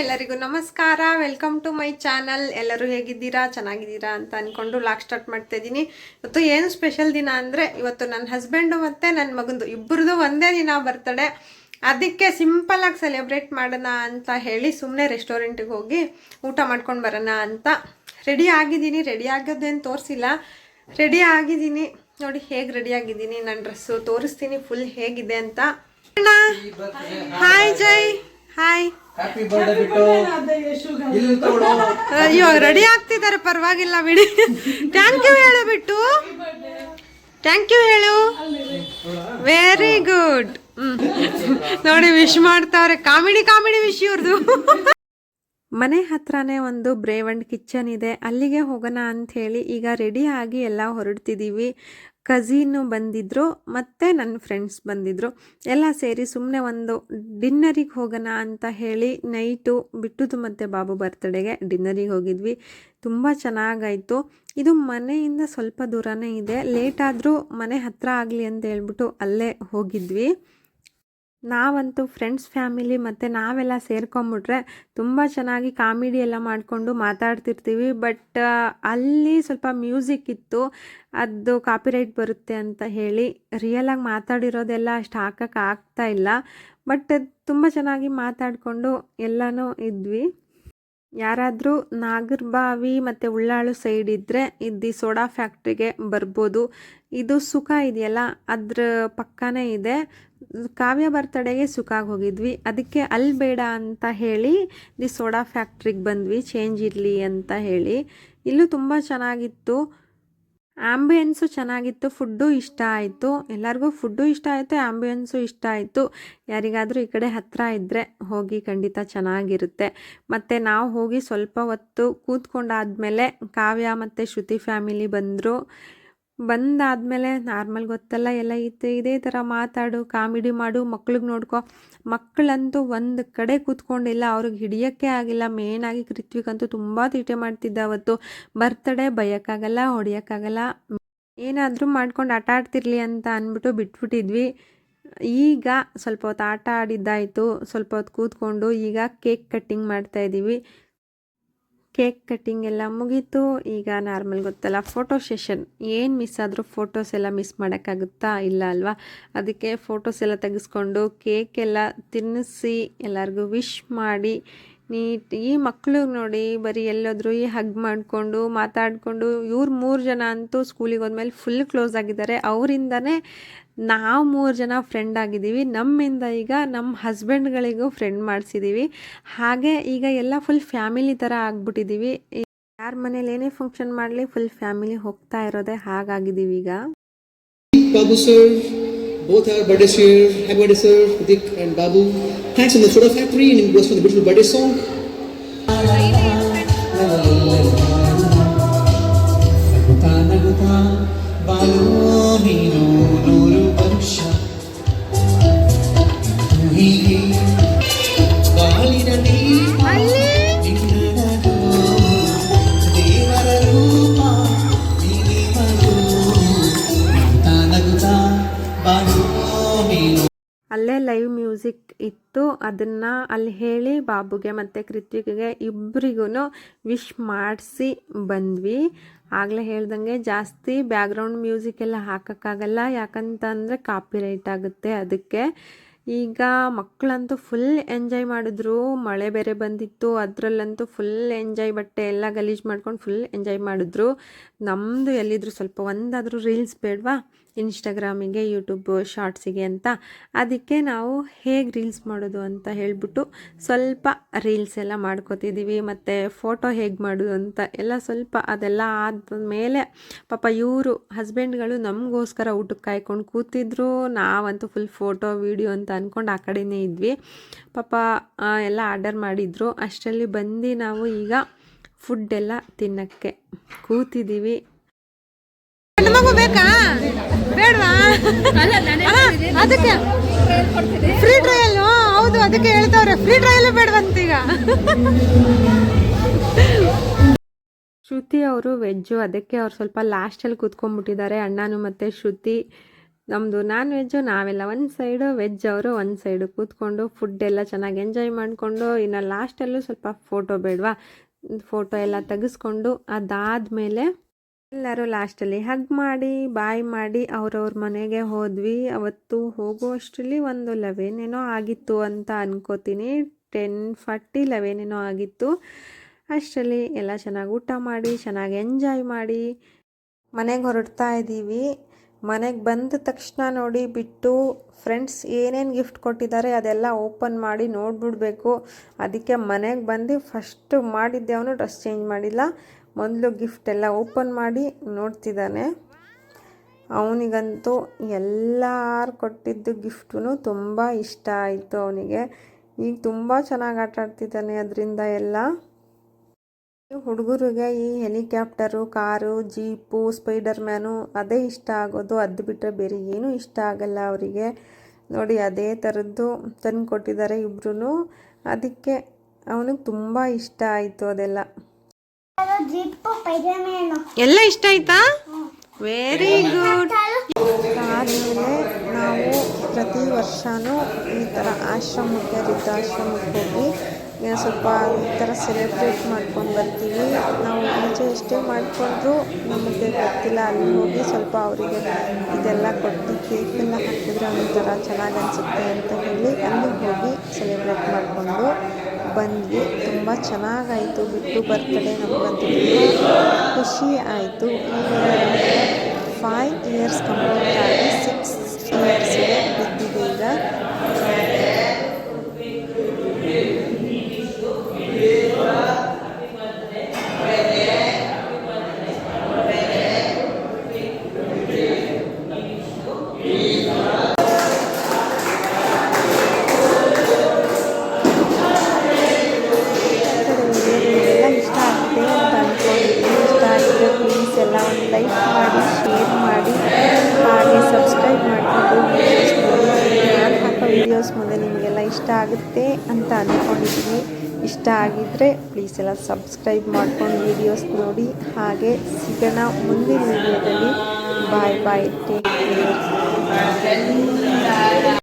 ಎಲ್ಲರಿಗೂ ನಮಸ್ಕಾರ. Welcome to my channel. ಎಲ್ಲರೂ ಹೇಗಿದ್ದೀರಾ, ಚೆನ್ನಾಗಿದ್ದೀರಾ ಅಂತ ಅಂದ್ಕೊಂಡು ಲಾಗ್ ಸ್ಟಾರ್ಟ್ ಮಾಡ್ತಾ ಇದ್ದೀನಿ. ಇವತ್ತು ಏನು ಸ್ಪೆಷಲ್ ದಿನ ಅಂದರೆ ಇವತ್ತು ನನ್ನ ಹಸ್ಬೆಂಡು ಮತ್ತು ನನ್ನ ಮಗಂದು ಇಬ್ಬರದು ಒಂದೇ ದಿನ ಬರ್ತಡೆ. ಅದಕ್ಕೆ ಸಿಂಪಲಾಗಿ ಸೆಲೆಬ್ರೇಟ್ ಮಾಡೋಣ ಅಂತ ಹೇಳಿ ಸುಮ್ಮನೆ ರೆಸ್ಟೋರೆಂಟಿಗೆ ಹೋಗಿ ಊಟ ಮಾಡ್ಕೊಂಡು ಬರೋಣ ಅಂತ ರೆಡಿ ಆಗಿದ್ದೀನಿ. ರೆಡಿ ಆಗೋದೇನು ತೋರಿಸಿಲ್ಲ, ರೆಡಿ ಆಗಿದ್ದೀನಿ. ನೋಡಿ ಹೇಗೆ ರೆಡಿ ಆಗಿದ್ದೀನಿ. ನನ್ನ ಡ್ರೆಸ್ಸು ತೋರಿಸ್ತೀನಿ ಫುಲ್ ಹೇಗಿದೆ ಅಂತ. Hi Jai, hi. ಅಯ್ಯೋ ರೆಡಿ ಆಗ್ತಿದ್ದಾರೆ, ಪರವಾಗಿಲ್ಲ ಬಿಡಿ. ಥ್ಯಾಂಕ್ ಯು ಹೇಳು ಬಿಟ್ಟು, ಥ್ಯಾಂಕ್ ಯು ಹೇಳು. Very good. ನೋಡಿ ವಿಶ್ ಮಾಡ್ತಾವ್ರೆ. ಕಾಮಿಡಿ ವಿಶ್ ಇವ್ರದು. ಮನೆ ಹತ್ರನೇ ಒಂದು ಬ್ರೇವ್ ಅಂಡ್ ಕಿಚನ್ ಇದೆ, ಅಲ್ಲಿಗೆ ಹೋಗೋಣ ಅಂತ ಹೇಳಿ ಈಗ ರೆಡಿ ಆಗಿ ಎಲ್ಲ ಹೊರಡ್ತಿದ್ದೀವಿ. ಕಝಿನ್ನು ಬಂದಿದ್ದರು ಮತ್ತು ನನ್ನ ಫ್ರೆಂಡ್ಸ್ ಬಂದಿದ್ದರು. ಎಲ್ಲ ಸೇರಿ ಸುಮ್ಮನೆ ಒಂದು ಡಿನ್ನರಿಗೆ ಹೋಗೋಣ ಅಂತ ಹೇಳಿ ನೈಟು ಬಿಟ್ಟುದು ಮತ್ತು ಬಾಬು ಬರ್ತಡೆಗೆ ಡಿನ್ನರಿಗೆ ಹೋಗಿದ್ವಿ. ತುಂಬ ಚೆನ್ನಾಗಾಯಿತು. ಇದು ಮನೆಯಿಂದ ಸ್ವಲ್ಪ ದೂರನೇ ಇದೆ, ಲೇಟಾದರೂ ಮನೆ ಹತ್ತಿರ ಆಗಲಿ ಅಂತ ಹೇಳ್ಬಿಟ್ಟು ಅಲ್ಲೇ ಹೋಗಿದ್ವಿ. ನಾವಂತೂ ಫ್ರೆಂಡ್ಸ್ ಫ್ಯಾಮಿಲಿ ಮತ್ತು ನಾವೆಲ್ಲ ಸೇರ್ಕೊಂಬಿಟ್ರೆ ತುಂಬ ಚೆನ್ನಾಗಿ ಕಾಮಿಡಿ ಎಲ್ಲ ಮಾಡಿಕೊಂಡು ಮಾತಾಡ್ತಿರ್ತೀವಿ. ಬಟ್ ಅಲ್ಲಿ ಸ್ವಲ್ಪ ಮ್ಯೂಸಿಕ್ ಇತ್ತು, ಅದು ಕಾಪಿರೈಟ್ ಬರುತ್ತೆ ಅಂತ ಹೇಳಿ ರಿಯಲಾಗಿ ಮಾತಾಡಿರೋದೆಲ್ಲ ಅಷ್ಟು ಹಾಕೋಕ್ಕೆ ಆಗ್ತಾ ಇಲ್ಲ. ಬಟ್ ತುಂಬ ಚೆನ್ನಾಗಿ ಮಾತಾಡಿಕೊಂಡು ಎಲ್ಲನೂ ಇದ್ವಿ. ಯಾರಾದರೂ ನಾಗರಬಾವಿ ಮತ್ತು ಉಳ್ಳಾಳು ಸೈಡ್ ಇದ್ದರೆ ಇದು ಸೋಡಾ ಫ್ಯಾಕ್ಟ್ರಿಗೆ ಬರ್ಬೋದು. ಇದು ಸುಖ ಇದೆಯಲ್ಲ ಅದ್ರ ಪಕ್ಕನೇ ಇದೆ. ಕಾವ್ಯ ಬರ್ತಡೆಗೆ ಸುಖಾಗಿ ಹೋಗಿದ್ವಿ, ಅದಕ್ಕೆ ಅಲ್ಲಿ ಬೇಡ ಅಂತ ಹೇಳಿ ದಿ ಸೋಡಾ ಫ್ಯಾಕ್ಟ್ರಿಗೆ ಬಂದ್ವಿ, ಚೇಂಜ್ ಇರಲಿ ಅಂತ ಹೇಳಿ. ಇಲ್ಲೂ ತುಂಬ ಚೆನ್ನಾಗಿತ್ತು, ಆ್ಯಂಬಿಯನ್ಸು ಚೆನ್ನಾಗಿತ್ತು, ಫುಡ್ಡು ಇಷ್ಟ ಆಯಿತು. ಎಲ್ಲರಿಗೂ ಫುಡ್ಡು ಇಷ್ಟ ಆಯಿತು, ಆ್ಯಂಬಿಯನ್ಸು ಇಷ್ಟ ಆಯಿತು. ಯಾರಿಗಾದರೂ ಈ ಕಡೆ ಹತ್ತಿರ ಇದ್ದರೆ ಹೋಗಿ, ಖಂಡಿತ ಚೆನ್ನಾಗಿರುತ್ತೆ. ಮತ್ತು ನಾವು ಹೋಗಿ ಸ್ವಲ್ಪ ಹೊತ್ತು ಕೂತ್ಕೊಂಡಾದ್ಮೇಲೆ ಕಾವ್ಯ ಮತ್ತು ಶ್ರುತಿ ಫ್ಯಾಮಿಲಿ ಬಂದರು. ಬಂದಾದಮೇಲೆ ನಾರ್ಮಲ್ ಗೊತ್ತಲ್ಲ, ಎಲ್ಲ ಇದೇ ಥರ ಮಾತಾಡು, ಕಾಮಿಡಿ ಮಾಡು, ಮಕ್ಳಿಗೆ ನೋಡ್ಕೊ. ಮಕ್ಕಳಂತೂ ಒಂದು ಕಡೆ ಕೂತ್ಕೊಂಡಿಲ್ಲ, ಅವ್ರಿಗೆ ಹಿಡಿಯೋಕ್ಕೆ ಆಗಿಲ್ಲ. ಮೇನಾಗಿ ಕೃತ್ವಿಕಂತೂ ತುಂಬ ತೀಟೆ ಮಾಡ್ತಿದ್ದ ಅವತ್ತು. ಬರ್ತಡೇ ಬೈಯೋಕ್ಕಾಗಲ್ಲ, ಹೊಡಿಯೋಕ್ಕಾಗಲ್ಲ, ಏನಾದರೂ ಮಾಡ್ಕೊಂಡು ಆಟ ಆಡ್ತಿರ್ಲಿ ಅಂತ ಅಂದ್ಬಿಟ್ಟು ಬಿಟ್ಬಿಟ್ಟಿದ್ವಿ. ಈಗ ಸ್ವಲ್ಪ ಹೊತ್ತು ಆಟ ಆಡಿದ್ದಾಯಿತು, ಸ್ವಲ್ಪ ಹೊತ್ತು ಕೂತ್ಕೊಂಡು ಈಗ ಕೇಕ್ ಕಟ್ಟಿಂಗ್ ಮಾಡ್ತಾಯಿದ್ದೀವಿ. ಕೇಕ್ ಕಟ್ಟಿಂಗ್ ಎಲ್ಲ ಮುಗೀತು. ಈಗ ನಾರ್ಮಲ್ ಗೊತ್ತಲ್ಲ, ಫೋಟೋ ಸೆಷನ್. ಏನು ಮಿಸ್ ಆದರೂ ಫೋಟೋಸ್ ಎಲ್ಲ ಮಿಸ್ ಮಾಡೋಕ್ಕಾಗುತ್ತಾ, ಇಲ್ಲ ಅಲ್ವಾ? ಅದಕ್ಕೆ ಫೋಟೋಸ್ ಎಲ್ಲ ತೆಗೆಸ್ಕೊಂಡು ಕೇಕ್ ಎಲ್ಲ ತಿನ್ನಿಸಿ ಎಲ್ಲರಿಗೂ ವಿಶ್ ಮಾಡಿ ನೀಟ್. ಈ ಮಕ್ಕಳು ನೋಡಿ ಬರೀ ಎಲ್ಲೋದ್ರು ಈ ಹಗ್ ಮಾಡಿಕೊಂಡು ಮಾತಾಡಿಕೊಂಡು. ಇವ್ರು 3 ಜನ ಅಂತೂ ಸ್ಕೂಲಿಗೆ ಹೋದ್ಮೇಲೆ ಫುಲ್ ಕ್ಲೋಸ್ ಆಗಿದ್ದಾರೆ. ಅವರಿಂದನೇ ನಾವು 3 ಜನ ಫ್ರೆಂಡ್ ಆಗಿದ್ದೀವಿ. ನಮ್ಮಿಂದ ಈಗ ನಮ್ಮ ಹಸ್ಬೆಂಡ್ಗಳಿಗೂ ಫ್ರೆಂಡ್ ಮಾಡಿಸಿದ್ದೀವಿ. ಹಾಗೆ ಈಗ ಎಲ್ಲ ಫುಲ್ ಫ್ಯಾಮಿಲಿ ಥರ ಆಗ್ಬಿಟ್ಟಿದ್ದೀವಿ. ಯಾರ ಮನೇಲಿ ಏನೇ ಫಂಕ್ಷನ್ ಮಾಡಲಿ ಫುಲ್ ಫ್ಯಾಮಿಲಿ ಹೋಗ್ತಾ ಇರೋದೇ ಹಾಗಾಗಿದ್ದೀವಿ ಈಗ. Babu sir, both are birthdays here. Happy birthday sir, Udik and Babu. Thanks on the Soda Factory and it was for the beautiful birthday song. ಅಲ್ಲೇ ಲೈವ್ ಮ್ಯೂಸಿಕ್ ಇತ್ತು, ಅದನ್ನು ಅಲ್ಲಿ ಹೇಳಿ ಬಾಬುಗೆ ಮತ್ತು ಕೃತ್ವಿಕ್ಗೆ ಇಬ್ಬರಿಗೂ ವಿಶ್ ಮಾಡಿಸಿ ಬಂದ್ವಿ. ಆಗಲೇ ಹೇಳ್ದಂಗೆ ಜಾಸ್ತಿ ಬ್ಯಾಕ್ಗ್ರೌಂಡ್ ಮ್ಯೂಸಿಕ್ ಎಲ್ಲ ಹಾಕೋಕ್ಕಾಗಲ್ಲ, ಯಾಕಂತಂದರೆ ಕಾಪಿರೈಟ್ ಆಗುತ್ತೆ. ಅದಕ್ಕೆ ಈಗ ಮಕ್ಕಳಂತೂ ಫುಲ್ ಎಂಜಾಯ್ ಮಾಡಿದ್ರು. ಮಳೆ ಬೇರೆ ಬಂದಿತ್ತು, ಅದರಲ್ಲಂತೂ ಫುಲ್ ಎಂಜಾಯ್. ಬಟ್ಟೆ ಎಲ್ಲ ಗಲೀಜು ಮಾಡ್ಕೊಂಡು ಫುಲ್ ಎಂಜಾಯ್ ಮಾಡಿದ್ರು. ನಮ್ಮದು ಎಲ್ಲಿದ್ರು ಸ್ವಲ್ಪ ಒಂದಾದರೂ ರೀಲ್ಸ್ ಬೇಡವಾ ಇನ್ಸ್ಟಾಗ್ರಾಮಿಗೆ, ಯೂಟ್ಯೂಬ್ ಶಾರ್ಟ್ಸಿಗೆ ಅಂತ. ಅದಕ್ಕೆ ನಾವು ಹೇಗೆ ರೀಲ್ಸ್ ಮಾಡೋದು ಅಂತ ಹೇಳಿಬಿಟ್ಟು ಸ್ವಲ್ಪ ರೀಲ್ಸ್ ಎಲ್ಲ ಮಾಡ್ಕೋತಿದ್ದೀವಿ. ಮತ್ತು ಫೋಟೋ ಹೇಗೆ ಮಾಡೋದು ಅಂತ ಎಲ್ಲ ಸ್ವಲ್ಪ ಅದೆಲ್ಲ ಆದಮೇಲೆ ಪಾಪ ಇವರು ಹಸ್ಬೆಂಡ್ಗಳು ನಮಗೋಸ್ಕರ ಊಟಕ್ಕೆ ಕಾಯ್ಕೊಂಡು ಕೂತಿದ್ರು. ನಾವಂತೂ ಫುಲ್ ಫೋಟೋ ವೀಡಿಯೋ ಅಂತ ಅಂದ್ಕೊಂಡು ಆ ಕಡೆನೇ ಇದ್ವಿ. ಪಾಪ ಎಲ್ಲ ಆರ್ಡರ್ ಮಾಡಿದ್ರು. ಅಷ್ಟರಲ್ಲಿ ಬಂದು ನಾವು ಈಗ ಫುಡ್ಡೆಲ್ಲ ತಿನ್ನೋಕ್ಕೆ ಕೂತಿದ್ದೀವಿ. ಬೇಕಾ ಬೇಡವಾ? ಅದಕ್ಕೆ ಫ್ರೀ ಟ್ರಯಲ್. ಹೌದು, ಅದಕ್ಕೆ ಹೇಳ್ತಾವ್ರೆ ಫ್ರೀ ಟ್ರಯಲ್ ಬೇಡವಂತೀಗ. ಶ್ರುತಿ ಅವರು ವೆಜ್ಜು, ಅದಕ್ಕೆ ಅವ್ರು ಸ್ವಲ್ಪ ಲಾಸ್ಟಲ್ಲಿ ಕೂತ್ಕೊಂಡ್ಬಿಟ್ಟಿದ್ದಾರೆ, ಅಣ್ಣನು ಮತ್ತು ಶ್ರುತಿ. ನಮ್ಮದು ನಾನ್ ವೆಜ್ಜು, ನಾವೆಲ್ಲ ಒಂದು ಸೈಡು, ವೆಜ್ ಅವರು ಒಂದು ಸೈಡು ಕೂತ್ಕೊಂಡು ಫುಡ್ ಎಲ್ಲ ಚೆನ್ನಾಗಿ ಎಂಜಾಯ್ ಮಾಡಿಕೊಂಡು, ಇನ್ನು ಲಾಸ್ಟಲ್ಲೂ ಸ್ವಲ್ಪ ಫೋಟೋ ಬೇಡವಾ, ಫೋಟೋ ಎಲ್ಲ ತೆಗೆಸ್ಕೊಂಡು ಅದಾದಮೇಲೆ ಎಲ್ಲರೂ ಲಾಸ್ಟಲ್ಲಿ ಹಗ್ ಮಾಡಿ ಬಾಯ್ ಮಾಡಿ ಅವ್ರವ್ರ ಮನೆಗೆ ಹೋದ್ವಿ. ಅವತ್ತು ಹೋಗುವಷ್ಟರಲ್ಲಿ ಒಂದು 11 ಏನೋ ಆಗಿತ್ತು ಅಂತ ಅನ್ಕೋತೀನಿ. 10:40 11 ಏನೋ ಆಗಿತ್ತು. ಅಷ್ಟರಲ್ಲಿ ಎಲ್ಲ ಚೆನ್ನಾಗಿ ಊಟ ಮಾಡಿ ಚೆನ್ನಾಗಿ ಎಂಜಾಯ್ ಮಾಡಿ ಮನೆಗೆ ಹೊರಡ್ತಾ ಇದ್ದೀವಿ. ಮನೆಗೆ ಬಂದ ತಕ್ಷಣ ನೋಡಿ ಬಿಟ್ಟು ಫ್ರೆಂಡ್ಸ್ ಏನೇನು ಗಿಫ್ಟ್ ಕೊಟ್ಟಿದ್ದಾರೆ ಅದೆಲ್ಲ ಓಪನ್ ಮಾಡಿ ನೋಡಿಬಿಡ್ಬೇಕು. ಅದಕ್ಕೆ ಮನೆಗೆ ಬಂದು ಫಸ್ಟು ಮಾಡಿದ್ದೆ ಅವನು ಡ್ರೆಸ್ ಚೇಂಜ್ ಮಾಡಿಲ್ಲ, ಮೊದಲು ಗಿಫ್ಟ್ ಎಲ್ಲ ಓಪನ್ ಮಾಡಿ ನೋಡ್ತಿದ್ದಾನೆ. ಅವನಿಗಂತೂ ಎಲ್ಲರೂ ಕೊಟ್ಟಿದ್ದು ಗಿಫ್ಟು ತುಂಬ ಇಷ್ಟ ಆಯಿತು ಅವನಿಗೆ. ಈಗ ತುಂಬ ಚೆನ್ನಾಗಿ ಆಟ ಆಡ್ತಿದ್ದಾನೆ ಅದರಿಂದ ಎಲ್ಲ. ಹುಡುಗರಿಗೆ ಈ helicopter, car, jeep, spider man ಅದೇ ಇಷ್ಟ ಆಗೋದು. ಅದು ಬಿಟ್ಟರೆ ಬೇರೆ ಏನೂ ಇಷ್ಟ ಆಗಲ್ಲ ಅವರಿಗೆ. ನೋಡಿ ಅದೇ ಥರದ್ದು ತಂದು ಕೊಟ್ಟಿದ್ದಾರೆ ಇಬ್ರು. ಅದಕ್ಕೆ ಅವನಿಗೆ ತುಂಬ ಇಷ್ಟ ಆಯಿತು ಅದೆಲ್ಲ. ಎಲ್ಲ ಇಷ್ಟ ಆಯ್ತಾ? Very good. ಆದಮೇಲೆ ನಾವು ಪ್ರತಿ ವರ್ಷವೂ ಈ ಥರ ಆಶ್ರಮಕ್ಕೆ, ವೃದ್ಧಾಶ್ರಮಕ್ಕೆ ಹೋಗಿ ಸ್ವಲ್ಪ ಈ ಥರ ಸೆಲೆಬ್ರೇಟ್ ಮಾಡ್ಕೊಂಡು ಬರ್ತೀವಿ. ನಾವು ಈಚೆ ಎಷ್ಟೇ ಮಾಡಿಕೊಂಡ್ರೂ ನಮಗೆ ಗೊತ್ತಿಲ್ಲ, ಅಲ್ಲಿ ಹೋಗಿ ಸ್ವಲ್ಪ ಅವರಿಗೆ ಇದೆಲ್ಲ ಕೊಟ್ಟು ಕೇಕೆಲ್ಲ ಹಾಕಿದ್ರೆ ಒಂಥರ ಚೆನ್ನಾಗಿ ಅನಿಸುತ್ತೆ ಅಂತ ಹೇಳಿ ಅಲ್ಲಿಗೆ ಹೋಗಿ ಸೆಲೆಬ್ರೇಟ್ ಮಾಡಿಕೊಂಡು ಬಂದ್ವಿ. ತುಂಬ ಚೆನ್ನಾಗಾಯಿತು ಬಿಟ್ಟು ಬರ್ತಡೇ. ನಮಗಂತೂ ತುಂಬ ಖುಷಿ ಆಯಿತು. ಈಗ 5 ಇಯರ್ಸ್ ಕಂಪ್ಲೀಟ್ ಆಗಿ 6 ಇಯರ್ಸ್ಗೆ ಬಿದ್ದಿದೆ ಈಗ. ಪ್ಲೀಸ್ ಎಲ್ಲ ಒಂದು ಲೈಕ್ ಮಾಡಿ, ಶೇರ್ ಮಾಡಿ, ಹಾಗೆ ಸಬ್ಸ್ಕ್ರೈಬ್ ಮಾಡಿಕೊಂಡು ವೀಡಿಯೋಸ್ ನೋಡಿ. ನಾನು ಹಾಕೋ ವೀಡಿಯೋಸ್ ಮುಂದೆ ನಿಮಗೆಲ್ಲ ಇಷ್ಟ ಆಗುತ್ತೆ ಅಂತ ಅಂದ್ಕೊಂಡಿದ್ದೀನಿ. ಇಷ್ಟ ಆಗಿದ್ದರೆ ಪ್ಲೀಸ್ ಎಲ್ಲ ಸಬ್ಸ್ಕ್ರೈಬ್ ಮಾಡ್ಕೊಂಡು ವೀಡಿಯೋಸ್ ನೋಡಿ. ಹಾಗೆ ಸಿಗೋಣ ಮುಂದಿನ ವೀಡಿಯೋದಲ್ಲಿ. ಬಾಯ್ ಬಾಯ್, ಟೇಕ್ ಕೇರ್.